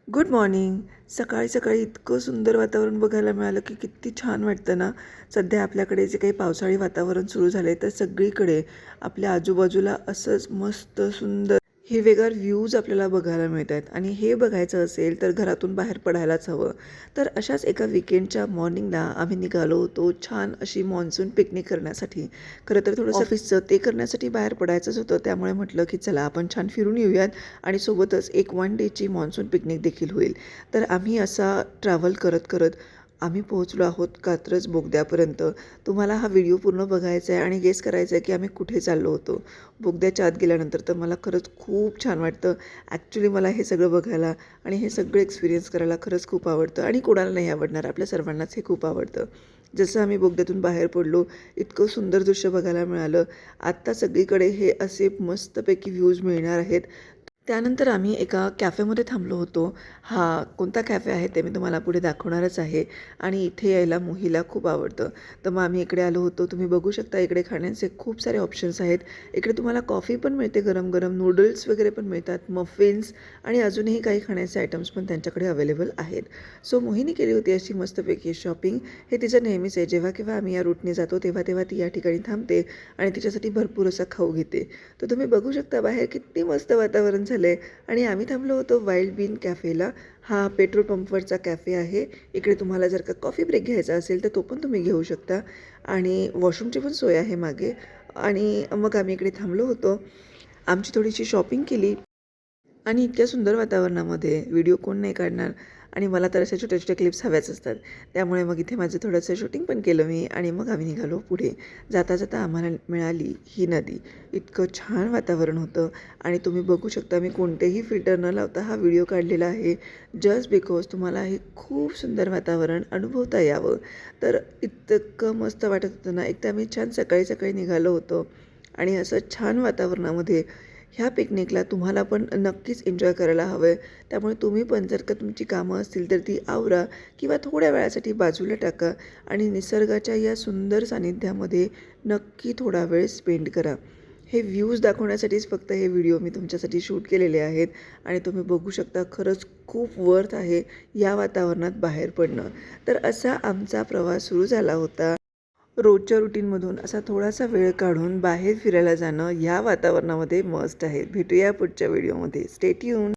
Good morning. सकाळी सकाळी इतकं सुंदर वातावरण बघायला मिळालं की किती छान वाटतं ना. सध्या आपल्याकडे जे काही पावसाळी वातावरण सुरू झालं आहे तर सगळीकडे आपल्या आजूबाजूला असंच मस्त सुंदर हिरवेगार व्ह्यूज आपल्याला बघायला मिळत आहेत आणि हे बघायचं असेल तर घरातून बाहेर पडायलाच हवं. तर अशाच एका विकेंडच्या मॉर्निंगला आम्ही निघालो होतो छान अशी मॉन्सून पिकनिक करण्यासाठी. खरं तर थोडंसं ऑफिसचं ते करण्यासाठी बाहेर पडायचंच होतं, त्यामुळे म्हटलं की चला आपण छान फिरून येऊयात आणि सोबतच एक 1 डेची मॉन्सून पिकनिक देखील होईल. तर आम्ही असा ट्रॅव्हल करत करत आम्ही पोहोचलो आहोत कात्रज बोगद्यापर्यंत. तुम्हाला हा व्हिडिओ पूर्ण बघायचा आहे आणि गेस करायचं आहे की आम्ही कुठे चाललो होतो. बोगद्याच्या आत गेल्यानंतर तर मला खरंच खूप छान वाटतं. ॲक्च्युली मला हे सगळं बघायला आणि हे सगळं एक्सपिरियन्स करायला खरंच खूप आवडतं आणि कोणाला नाही आवडणार, आपल्या सर्वांनाच हे खूप आवडतं. जसं आम्ही बोगद्यातून बाहेर पडलो, इतकं सुंदर दृश्य बघायला मिळालं. आत्ता सगळीकडे हे असे मस्तपैकी व्ह्यूज मिळणार आहेत. त्यानंतर आम्ही एका कॅफेमध्ये थांबलो होतो. हा कोणता कॅफे आहे ते मी तुम्हाला पुढे दाखवणारच आहे आणि इथे यायला मोहीला खूप आवडतं. तर मग आम्ही इकडे आलो होतो. तुम्ही बघू शकता इकडे खाण्याचे खूप सारे ऑप्शन्स आहेत. इकडे तुम्हाला कॉफी पण मिळते गरम-गरम, नूडल्स वगैरे पण मिळतात, मफिन्स आणि अजूनही काही खाण्याचे आयटम्स पण त्यांच्याकडे अवेलेबल आहेत. सो मोहीने केली होती अशी मस्तपैकी शॉपिंग. हे तिचं नेहमीच आहे. जेव्हा केव्हा आम्ही या रूटने जातो तेव्हा तेव्हा ती या ठिकाणी थांबते आणि तिच्यासाठी भरपूर असा खाऊ घेते. तर तुम्ही बघू शकता बाहेर किती मस्त वातावरण झालं आहे आणि आम्ही थांबलो होतो वाईल्ड बीन कॅफेला. हा पेट्रोल पंपवरचा कॅफे आहे. इकडे तुम्हाला जर का कॉफी ब्रेक घ्यायचा असेल तर तो पण तुम्ही घेऊ शकता आणि वॉशरूमची पण सोय आहे मागे. आणि मग आम्ही इकडे थांबलो होतो. आमची थोडीशी शॉपिंग केली आणि इतक्या सुंदर वातावरणामध्ये व्हिडिओ कोण नाही काढणार आणि मला तर अशा छोट्या छोट्या क्लिप्स हव्याच असतात. त्यामुळे मग इथे माझं थोडंसं शूटिंग पण केलं मी आणि मग आम्ही निघालो पुढे. जाता जाता आम्हाला मिळाली ही नदी. इतकं छान वातावरण होतं आणि तुम्ही बघू शकता मी कोणतेही फिल्टर न लावता हा व्हिडिओ काढलेला आहे. जस्ट बिकॉज तुम्हाला हे खूप सुंदर वातावरण अनुभवता यावं. तर इतकं मस्त वाटत होतं ना. एकदा आम्ही छान सकाळी सकाळी निघालो होतो आणि असं छान वातावरणामध्ये ह्या पिकनिकला तुम्हाला पण नक्कीच एन्जॉय करायला हवं आहे. त्यामुळे तुम्ही पण जर का तुमची कामं असतील तर ती आवरा किंवा थोड्या वेळासाठी बाजूला टाका आणि निसर्गाच्या या सुंदर सानिध्यामध्ये नक्की थोडा वेळ स्पेंड करा. हे व्ह्यूज दाखवण्यासाठीच फक्त हे व्हिडिओ मी तुमच्यासाठी शूट केलेले आहेत आणि तुम्ही बघू शकता खरंच खूप वर्थ आहे या वातावरणात बाहेर पडणं. तर असा आमचा प्रवास सुरू झाला होता. रोजच्या रुटीनमधून असा थोडासा वेळ काढून बाहेर फिरायला जाणं या वातावरणामध्ये मस्ट आहे. भेटूया पुढच्या व्हिडिओमध्ये. Stay tuned.